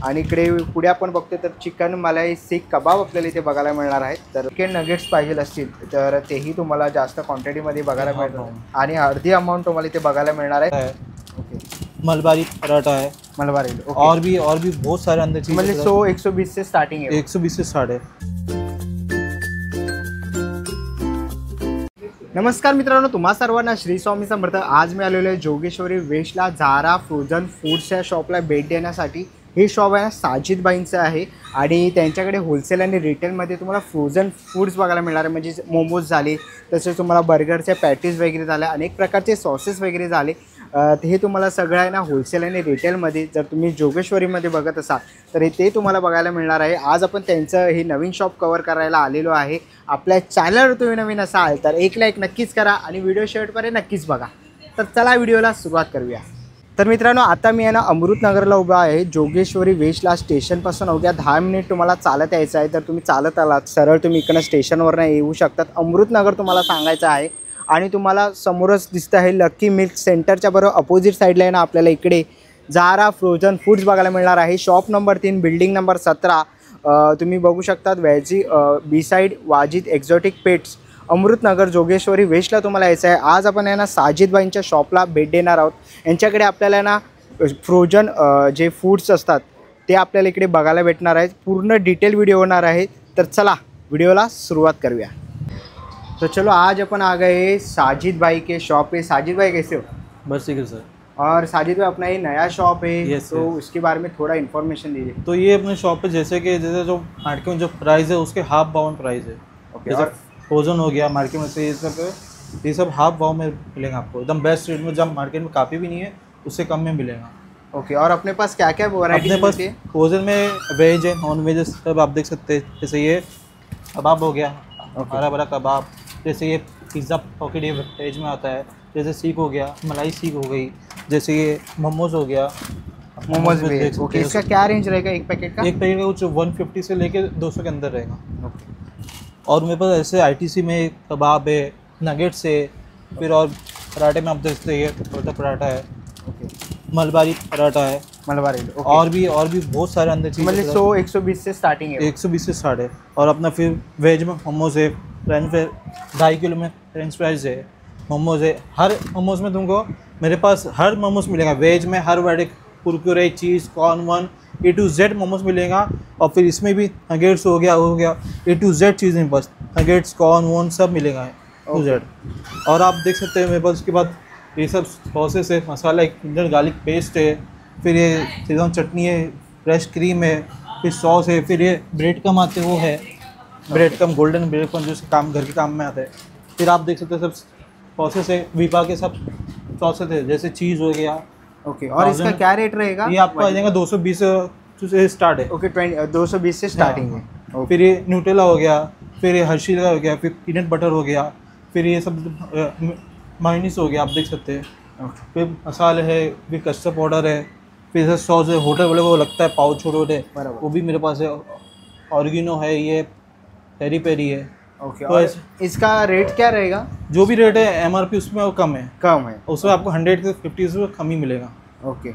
आणि इकडे पुढे आपण बघतो तर चिकन मलाई सीख कबाब आपल्याला इथे बघायला मिळणार आहेत. तर चिकन नगेट्स पाहिजे असतील तर तेही तुम्हाला जास्त क्वांटिटीमध्ये बघायला मिळतात आणि अर्धी अमाउंट तुम्हाला इथे बघायला मिळणार आहे. ओके, मलबारी पराठा है, मलबारी और भी बहुत सारे अंदर चीज़, मतलब 100-120 से स्टार्टिंग है, 120 से स्टार्ट है. नमस्कार मित्रांनो, तुम्हा सर्वांना श्री स्वामी समर्थ. आज मी आलेलो आहे जोगेश्वरी वेस्टला झारा फ्रोझन फूड्सच्या शॉपला भेट देण्यासाठी. हे शॉप आहे ना साजिदबाईंचं आहे आणि त्यांच्याकडे होलसेल आणि रिटेलमध्ये तुम्हाला फ्रोझन फूड्स बघायला मिळणार आहे. म्हणजे मोमोज झाले, तसेच तुम्हाला बर्गरचे पॅटीज वगैरे झाले, अनेक प्रकारचे सॉसेस वगैरे झाले. हे तुम्हाला सगळं आहे ना होलसेल आणि रिटेलमध्ये जर तुम्ही जोगेश्वरीमध्ये बघत असाल तर ते तुम्हाला बघायला मिळणार आहे. आज आपण त्यांचं हे नवीन शॉप कवर करायला आलेलो आहे. आपल्या चॅनलवर तुम्ही नवीन असाल तर एक लाईक नक्कीच करा आणि व्हिडिओ शेवटपर्यंत नक्कीच बघा. तर चला व्हिडिओला सुरुवात करूया. तर मित्रांनो, आता मी आहे ना अमृतनगरला उभा आहे. जोगेश्वरी वेस्टला स्टेशनपासून अवघ्या 10 मिनिट तुम्हाला चालत यायचं आहे. तर तुम्ही चालत आलात सरळ तुम्ही इकडनं स्टेशनवरनं येऊ शकतात. अमृतनगर तुम्हाला सांगायचं आहे आणि तुम्हाला समोरच दिसतं आहे लकी मिल्क सेंटरच्या बरोबर अपोजिट साईडला आहे ना आपल्याला इकडे झारा फ्रोझन फूड्स बघायला मिळणार आहे. शॉप नंबर 3 बिल्डिंग नंबर 17 तुम्ही बघू शकतात. व्हॅजी बी साईड वाजिद एक्झॉटिक पेट्स अमृतनगर जोगेश्वरी वेस्टला तुम्हाला यायचं आहे. आज आपण आहे ना साजिदबाईंच्या शॉपला भेट देणार आहोत. यांच्याकडे आपल्याला ना फ्रोझन जे फूड्स असतात ते आपल्याला इकडे बघायला भेटणार आहेत. पूर्ण डिटेल व्हिडिओ होणार आहे. तर चला व्हिडिओला सुरुवात करूया. तो चलो आज अपन आ गए साजिद भाई के शॉप पे. साजिद भाई कैसे हो? बस ठीक है सर. और साजिद भाई अपना ये नया शॉप है, yes, तो उसके बारे में थोड़ा इन्फॉर्मेशन दीजिए. तो ये अपने शॉप पे जैसे जो मार्केट में जो प्राइस है उसके हाफ बाउंड प्राइस है. ओके, और फ्रोजन हो गया मार्केट में से ये सब हाफ भाव में मिलेगा आपको, एकदम बेस्ट रेट में. जब मार्केट में काफ़ी भी नहीं है उससे कम में मिलेगा. ओके, और अपने पास क्या क्या वैरायटी अपने पास फ्रोजन में वेज है, नॉन वेज सब आप देख सकते हैं. जैसे ये कबाब हो गया, हरा भरा कबाब. जैसे ये पिज़्ज़ा पॉकेट ये वेज में आता है. जैसे सीख हो गया, मलाई सीख हो गई. जैसे ये मोमोज हो गया, मोमोज भी है. ओके, इसका क्या रेंज रहेगा एक पैकेट का? एक पैकेट का कुछ 150 से लेके 200 के अंदर रहेगा. ओके, और मेरे पास ऐसे आईटीसी में कबाब है, नगेट्स है, फिर और पराठे में आप देख सकते हैं पराठा है. ओके, मलबारी पराठा है, मलबारी. और भी बहुत सारे अंदर चीज़, मतलब 100-120 से स्टार्टिंग है. 120 से स्टार्ट है. और अपना फिर वेज में मोमोज है, फ्रेंच फ्राइज 2.5 किलो में फ्रेंच फ्राइज है, मोमोज है. हर मोमोज में तुमको मेरे पास हर मोमोज मिलेगा. वेज में हर variety, Kurkure, cheese, corn one A to Z momos मिलेगा. और फिर इसमें भी नगेट्स हो गया A to Z चीज़ें, बस नगेट्स कॉर्न वन सब मिलेगा to Z. और आप देख सकते हैं मेरे पास उसके बाद ये सब सॉसेस है, मसाला, इंडियन गार्लिक पेस्ट है, फिर ये सीजन चटनी है, फ्रेश क्रीम है, फिर सॉस है, फिर ये ब्रेड कम आते वो है, ब्रेड कम गोल्डन ब्रेड कम जो काम घर के काम में आता है. फिर आप देख सकते हैं सब सॉसेस है, वीपा के सब सॉसेस है. जैसे चीज़ हो गया. ओके, और इसका क्या रेट रहेगा? ये आपको आ जाएगा 220 से स्टार्ट है. ओके, 220 से स्टार्टिंग है. फिर ये न्यूटेला हो गया, फिर ये हर्शी का हो गया, फिर पीनट बटर हो गया, फिर ये सब मायोनीज हो गया, आप देख सकते हैं. फिर मसाले है, फिर कस्टर्ड पाउडर है, फिर सॉस है. होटल वाले को लगता है पाउच छोटे छोटे, वो भी मेरे पास है. ऑरिगेनो है, ये पेरी पेरी है. ओके, और इसका रेट क्या रहेगा? जो भी रेट है MRP उसमें वो कम है. उसमें आपको 100 से 50 से कम ही मिलेगा. ओके,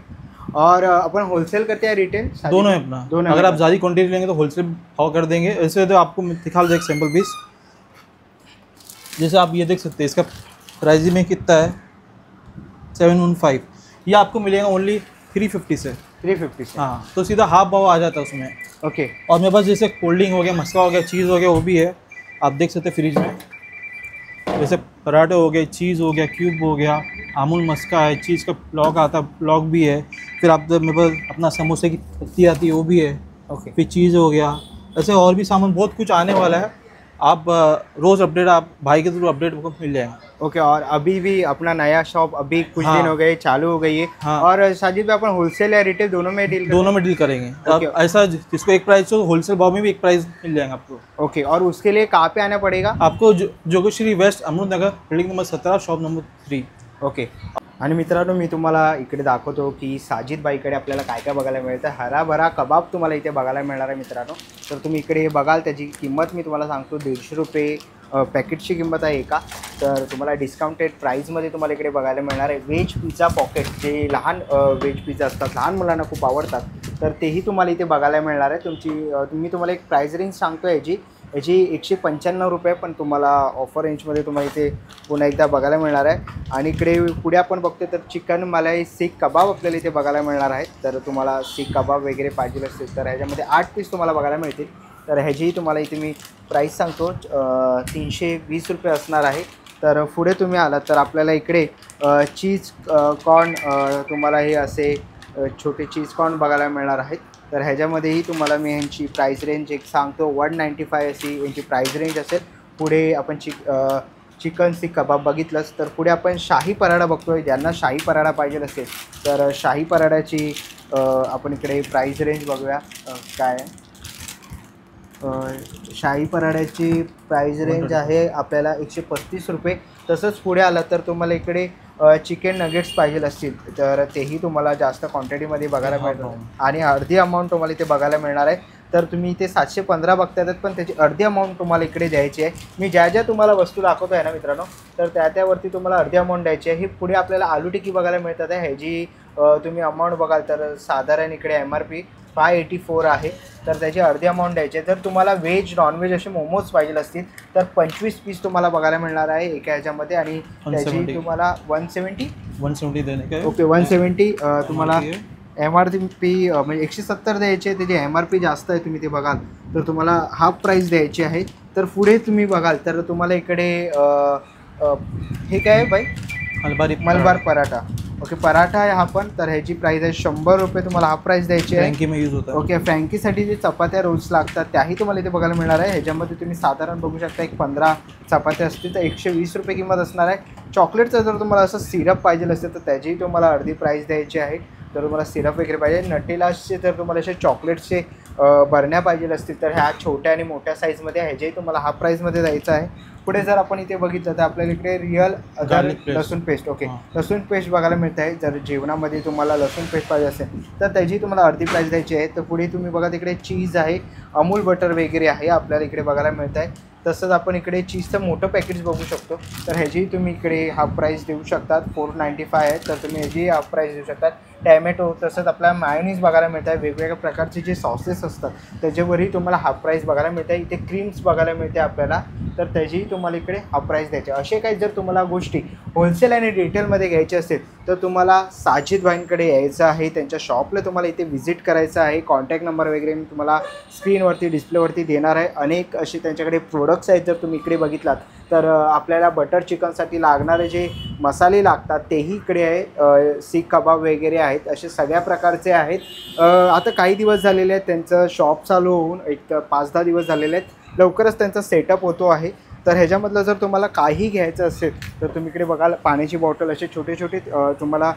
और अपन होलसेल करते हैं रिटेल दोनों है अपना. दोनों अगर आप ज़्यादा क्वांटिटी लेंगे तो होलसेल भाव कर देंगे. ऐसे तो आपको दिखा दे एक सैम्पल पीस. जैसे आप ये देख सकते हैं इसका प्राइस में कितना है 715. ये आपको मिलेगा ओनली 350 से. 350 से, हाँ. तो सीधा हाफ भाव आ जाता है उसमें. ओके, और मेरे पास जैसे कोल्ड ड्रिंक हो गया, मस्का हो गया, चीज़ हो गया, वो भी है. आप देख सकते हैं फ्रिज में. जैसे पराठे हो गए, चीज़ हो गया, क्यूब हो गया, अमूल मस्का है, चीज़ का ब्लॉक आता है, ब्लॉक भी है. फिर आप मेरे पास अपना समोसे की पत्ती आती है वो भी है. ओके, फिर चीज़ हो गया. ऐसे और भी सामान बहुत कुछ आने वाला है. आप रोज़ अपडेट आप भाई के थ्रू अपडेट को मिल जाएगा. ओके, और अभी भी अपना नया शॉप अभी कुछ दिन हो गए चालू हो गई है. और साजिद भाई अपन होलसेल या रिटेल दोनों में डील करेंगे. अब ऐसा जिसको एक प्राइस हो होलसेल भाव में भी एक प्राइस मिल जाएगा आपको. ओके, और उसके लिए कहाँ पे आना पड़ेगा आपको? Jogeshwari west Amritnagar building number 17 shop number 3. Okay, आणि मित्रांनो मी तुम्हाला इकडे दाखवतो की साजिदबाईकडे आपल्याला काय काय बघायला मिळतं. हराभरा कबाब तुम्हाला इथे बघायला मिळणार आहे मित्रांनो. तर तुम्ही इकडे बघाल त्याची किंमत मी तुम्हाला सांगतो 150 रुपये पॅकेटची किंमत आहे एका. तर तुम्हाला डिस्काउंटेड प्राईसमध्ये तुम्हाला इकडे बघायला मिळणार आहे. व्हेज पिझ्झा पॉकेट जे लहान व्हेज पिझ्झा असतात, लहान मुलांना खूप आवडतात तर तेही तुम्हाला इथे बघायला मिळणार आहे. मी तुम्हाला एक प्राईस रेंज सांगतो याची 195 रुपये, पण तुम्हाला ऑफर रेंजमध्ये तुम्हाला इथे पुन्हा एकदा बघायला मिळणार आहे. आणि इकडे पुढे आपण बघतो तर चिकन मलाई सीख कबाब आपल्याला इथे बघायला मिळणार आहेत. तर तुम्हाला सीख कबाब वगैरे पाहिजे असेल तर ह्याच्यामध्ये 8 पीस तुम्हाला बघायला मिळतील. तर ह्याचीही तुम्हाला इथे मी प्राईस सांगतो 320 रुपये असणार आहे. तर पुढे तुम्ही आलात तर आपल्याला इकडे चीज कॉर्न तुम्हाला हे असे छोटे चीज कॉर्न बघायला मिळणार आहेत. तर ह्याच्यामध्येही तुम्हाला मी ह्यांची प्राईस रेंज एक सांगतो 195 अशी यांची प्राईस रेंज असेल. पुढे आपण चिकन सीख कबाब बघितलंच तर पुढे आपण शाही पराठा बघतोय. ज्यांना शाही पराठा पाहिजे असेल तर शाही पराठ्याची आपण इकडे प्राईस रेंज बघूया काय आहे. शाही पराठ्याची प्राईस रेंज आहे आपल्याला 135 रुपये. तसंच पुढे आलं तर तुम्हाला इकडे चिकन नगेट्स पाहिजे असतील तर तेही तुम्हाला जास्त क्वांटिटीमध्ये बघायला मिळणार आणि अर्धी अमाऊंट तुम्हाला इथे बघायला मिळणार आहे. तर तुम्ही इथे 715 बघतायत पण त्याची अर्धी अमाऊंट तुम्हाला इकडे द्यायची आहे. मी ज्या तुम्हाला वस्तू दाखवतो आहे ना मित्रांनो तर त्यावरती तुम्हाला अर्धी अमाऊंट द्यायची आहे. ही पुढे आपल्याला आलू टिक्की बघायला मिळतात आहे. ह्याची तुम्ही अमाऊंट बघाल तर साधारण इकडे MRP 584 आहे. तर त्याची अर्धी अमाऊंट द्यायची आहे. जर तुम्हाला व्हेज नॉनव्हेज असे मोमोज पाहिजे असतील तर 25 पीस तुम्हाला बघायला मिळणार आहे एका ह्याच्यामध्ये आणि त्याची तुम्हाला 170 देणे काय ओके 170 तुम्हाला MRP म्हणजे 170 द्यायचे. त्याची MRP जास्त आहे तुम्ही ते बघाल तर तुम्हाला हाफ प्राईस द्यायची आहे. तर पुढे तुम्ही बघाल तर तुम्हाला इकडे हे काय आहे बाई मलबार पराठा ओके पराठा आहे हा पण. तर ह्याची प्राईस आहे 100 रुपये. तुम्हाला हा प्राईस द्यायची आहे. फ्रँकी यूज होता ओके फ्रँकीसाठी जे चपात्या रोल्स लागतात त्याही तुम्हाला इथे बघायला मिळणार आहे. ह्याच्यामध्ये तुम्ही साधारण बघू शकता एक 15 चपात्या असतील तर 120 रुपये किंमत असणार आहे. चॉकलेटचं जर तुम्हाला असं सिरप पाहिजे असेल तर त्याचीही तुम्हाला अर्धी प्राईस द्यायची आहे. जर तुम्हाला सिरप वगैरे पाहिजे नटेलाचे जर तुम्हाला असे चॉकलेटचे बरण्या पाहिजे असतील तर ह्या छोट्या आणि मोठ्या साईजमध्ये ह्याच्याही तुम्हाला हा प्राईसमध्ये द्यायचा आहे. पुढे जर आपण इथे बघितलं तर आपल्याला इकडे रिअल लसूण पेस्ट ओके लसूण पेस्ट बघायला मिळत आहे. जर जेवणामध्ये तुम्हाला लसूण पेस्ट पाहिजे असेल तर त्याची तुम्हाला अर्धी प्राईस द्यायची आहे. तर पुढे तुम्ही बघा तिकडे चीज आहे अमूल बटर वगैरे आहे आपल्याला इकडे बघायला मिळत आहे. तसंच आपण इकडे चीजचं मोठं पॅकेज बघू शकतो तर ह्याची तुम्ही इकडे हाफ प्राईस देऊ शकतात 495 आहे. तर तुम्ही ह्याची हाफ प्राईस देऊ शकतात. टॅमॅटो तसंच आपल्याला मायोनीज बघायला मिळत आहे. वेगवेगळ्या प्रकारचे जे सॉसेस असतात त्याच्यावरही तुम्हाला हाफ प्राईस बघायला मिळत आहे. इथे क्रीम्स बघायला मिळते आपल्याला तर त्याचीही तुम्हाला इकडे हाफ प्राईस द्यायची. असे काही जर तुम्हाला गोष्टी होलसेल आणि रिटेलमध्ये घ्यायचे असेल तर तुम्हाला साजिद भाईंकडे यायचं आहे. त्यांच्या शॉपला तुम्हाला इथे व्हिजिट करायचं आहे. कॉन्टॅक्ट नंबर वगैरे मी तुम्हाला स्क्रीनवरती डिस्प्लेवरती देणार आहे. अनेक असे त्यांच्याकडे प्रोडक्ट्स आहेत. जर तुम्ही इकडे बघितलात तर आपल्याला बटर चिकनसाठी लागणारे जे मसाले लागतात तेही इकडे आहे. सीख कबाब वगैरे आहेत असे सगळ्या प्रकारचे आहेत. आता काही दिवस झालेले आहेत त्यांचं शॉप चालू होऊन एक 5-10 दिवस झालेले आहेत. लवकरच त्यांचा सेटअप होतो आहे. तर ह्याच्यामधलं जर तुम्हाला काही घ्यायचं असेल तर तुम्ही इकडे बघाल पाण्याची बॉटल असे छोटे छोटे तुम्हाला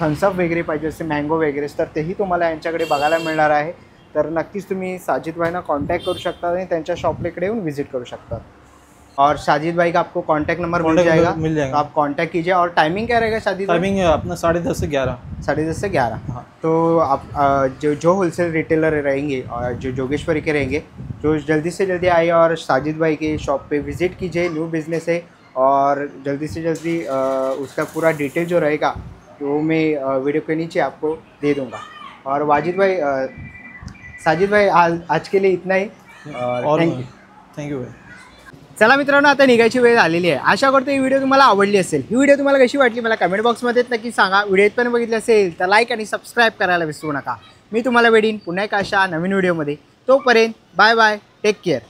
थम्सअप वगैरे पाहिजे असेल मँगो वगैरे तर तेही तुम्हाला यांच्याकडे बघायला मिळणार आहे. तर नक्कीच तुम्ही साजिद भाईना कॉन्टॅक्ट करू शकता आणि त्यांच्या शॉपला इकडे येऊन विजिट करू शकता. और साजिद भाई का आपको कॉन्टैक्ट नंबर मिल जाएगा तो आप कांटेक्ट कीजिए. और टाइमिंग क्या रहेगा साजिद? टाइमिंग अपना 10:30 से 11. 10:30 से 11. हाँ. तो आप जो होलसेल रिटेलर रहेंगे और जो जोगेश्वरी के रहेंगे जो जल्दी से जल्दी आइए और साजिद भाई के शॉप पे विज़िट कीजिए. न्यू बिज़नेस है और जल्दी से जल्दी उसका पूरा डिटेल जो रहेगा वो मैं वीडियो के नीचे आपको दे दूँगा. और साजिद भाई आज के लिए इतना ही. थँक्यू भाई. चला मित्रांनो आता निघायची वेळ आलेली आहे. आशा करतो ही व्हिडिओ तुम्हाला आवडली असेल. ही व्हिडिओ तुम्हाला कशी वाटली मला कमेंट बॉक्समध्ये नक्की सांगा. व्हिडिओ पण बघितली असेल तर लाईक आणि सबस्क्राईब करायला विसरू नका. मी तुम्हाला भेटीन पुन्हा एक अशा नवीन व्हिडिओमध्ये. तोपर्यंत बाय बाय टेक केअर.